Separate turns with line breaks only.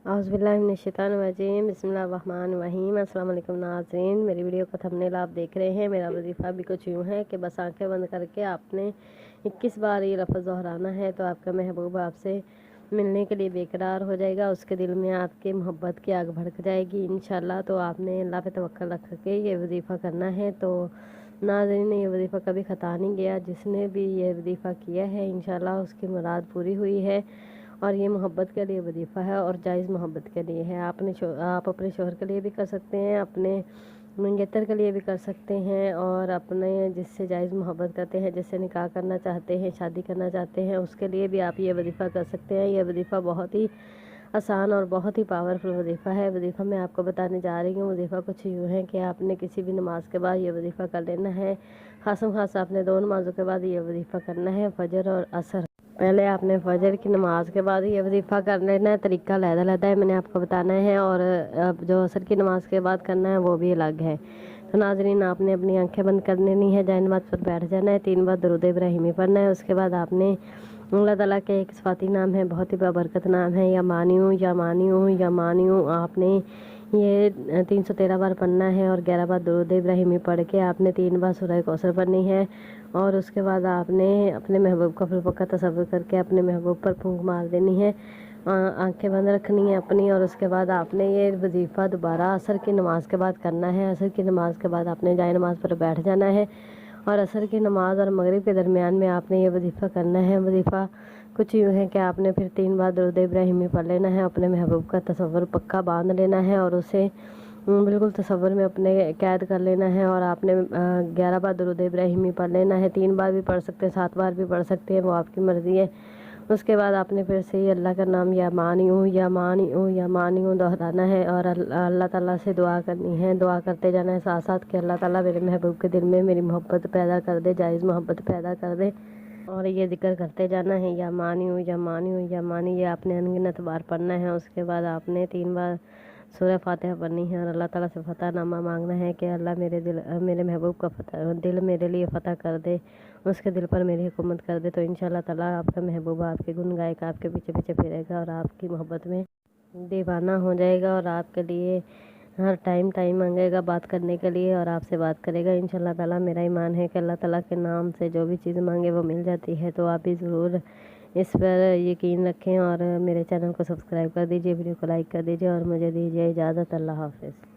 औज़ुबिल्लाहिमिनश्शैतानिर्रजीम बिस्मिल्लाहिर्रहमानिर्रहीम। अस्सलाम वालेकुम नाज़रीन, मेरी वीडियो का थंबनेल आप देख रहे हैं। मेरा वजीफ़ा भी कुछ यूँ है कि बस आंखें बंद करके आपने 21 बार ये लफ्ज़ दोहराना है तो आपका महबूब आपसे मिलने के लिए बेकरार हो जाएगा। उसके दिल में आपके मोहब्बत की आग भड़क जाएगी इंशाल्लाह। तो आपने अल्लाह पे तवक्कल रख के ये वजीफ़ा करना है। तो नाज़रीन, ये वजीफ़ा कभी ख़ता नहीं गया। जिसने भी ये वजीफ़ा किया है इंशाल्लाह उसकी मुराद पूरी हुई है। और ये मोहब्बत के लिए वजीफ़ा है और जायज़ मोहब्बत के लिए है। आप अपने शौहर के लिए भी कर सकते हैं, अपने मंगेतर के लिए भी कर सकते हैं, और अपने जिससे जायज़ मोहब्बत करते हैं, जिससे निकाह करना चाहते हैं, शादी करना चाहते हैं, उसके लिए भी आप ये वजीफ़ा कर सकते हैं। ये वजीफ़ा बहुत ही आसान और बहुत ही पावरफुल वजीफ़ा है। वजीफ़ा मैं आपको बताने जा रही हूँ। वजीफ़ा कुछ यूँ है कि आपने किसी भी नमाज के बाद ये वजीफ़ा कर लेना है। ख़ासम ख़ास आपने 2 नमाज़ों के बाद ये वजीफ़ा करना है, फ़जर और असर। पहले आपने फ़जर की नमाज़ के बाद ये वजीफ़ा कर लेना है। तरीका अलग-अलग है, मैंने आपको बताना है, और अब जो असर की नमाज़ के बाद करना है वो भी अलग है। तो नाज़रीन, आपने अपनी आंखें बंद कर लेनी है, जाए नमाज़ पर बैठ जाना है, 3 बार दरूद इब्राहिमी पढ़ना है। उसके बाद आपने अल्लाह ताला के एक सिफ़ाती नाम है, बहुत ही बाबरकत नाम है, या मानियूँ या मानियूँ या मानियूँ। आपने ये 313 बार पढ़ना है और 11 बार दरूद इब्राहिमी पढ़ के आपने 3 बार सूरह कौसर पढ़नी है। और उसके बाद आपने अपने महबूब का फिर पक्का तसव्वुर करके अपने महबूब पर फूंक मार देनी है, आंखें बंद रखनी है अपनी। और उसके बाद आपने ये वजीफ़ा दोबारा असर की नमाज़ के बाद करना है। असर की नमाज़ के बाद आपने जाए नमाज़ पर बैठ जाना है, और असर की नमाज़ और मगरिब के दरमियान में आपने ये वजीफ़ा करना है। वजीफ़ा कुछ यूँ है कि आपने फिर 3 बार दरूद इब्राहिमी पढ़ लेना है, अपने महबूब का तसव्वुर पक्का बांध लेना है और उसे बिल्कुल तसव्वुर में अपने कैद कर लेना है। और आपने 11 बार दरूद इब्राहिमी पढ़ लेना है। 3 बार भी पढ़ सकते हैं, 7 बार भी पढ़ सकते हैं, वो आपकी मर्ज़ी है। उसके बाद आपने फिर से ही अल्लाह का नाम या मानियूँ या मानियूँ या मानियूँ दोहराना है, और अल्लाह ताला से दुआ करनी है। दुआ करते जाना है साथ साथ कि अल्लाह ताला मेरे महबूब के दिल में मेरी मोहब्बत पैदा कर दे, जायज़ मोहब्बत पैदा कर दे। और ये ज़िक्र करते जाना है, या मानियूँ या मानियूँ या मानी, ये आपने अनगिनत बार पढ़ना है। उसके बाद आपने 3 बार सूरह फातिहा पढ़नी है और अल्लाह ताला से फ़तहनामा मांगना है कि अल्लाह मेरे महबूब का दिल मेरे लिए फ़तह कर दे, उसके दिल पर मेरी हुकूमत कर दे। तो इंशाल्लाह ताला आपका महबूब आपके गुन गाएगा, आपके पीछे पीछे फिरेगा और आपकी मोहब्बत में दीवाना हो जाएगा, और आपके लिए हर टाइम मांगेगा बात करने के लिए और आपसे बात करेगा इंशाल्लाह ताला। मेरा ईमान है कि अल्लाह ताला के नाम से जो भी चीज़ मांगे वो मिल जाती है। तो आप भी ज़रूर इस पर यकीन रखें और मेरे चैनल को सब्सक्राइब कर दीजिए, वीडियो को लाइक कर दीजिए और मुझे दीजिए इजाज़त। अल्लाह हाफ़िज़।